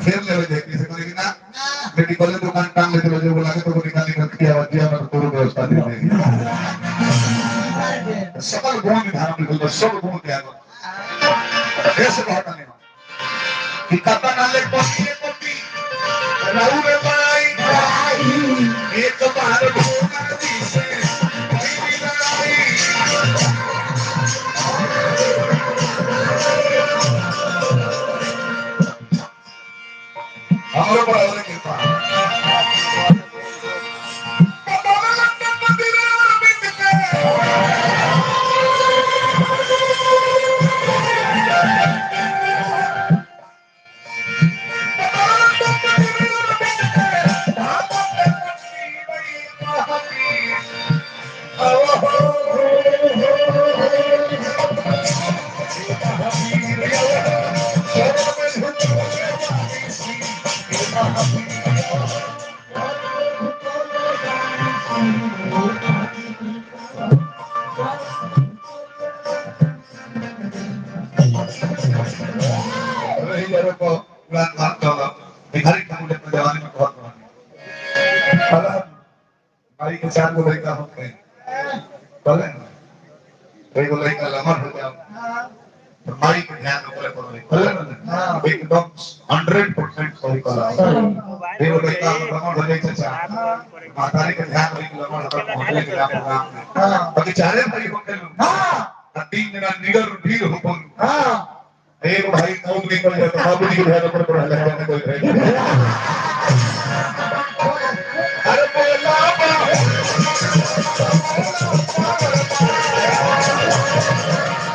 फिर ले दे किसी को लेकिन ना मेडिकल दुकान टांग ले तो जो बोला के तो निकाल निकाल किया वजह और पूरी व्यवस्था दे देगी सकल गुण धारण निकल सब गुण त्याग ऐसे कहता नहीं कि कता नाले कोटी राहु में पढ़ाई एक बार भोगा दी से कोई लड़ाई हमारे पर और कृपा भिखारी ठाकुर अपने जवानी में बहुत बना भाई के चार बोले का हम कहें बोले भाई बोले का लमर हो जाओ माई के ध्यान में बोले बोले एकदम 100% सही कला ये बोले का लमर हो जाए चाचा मातारी के ध्यान में लमर होकर पहुंचने के लिए प्रोग्राम में अभी चारे भाई होते लोग तीन जना निगर भीड़ हुकुम एक भाई कौन निकल जाता बाबू जी के ध्यान पर रहता है कोई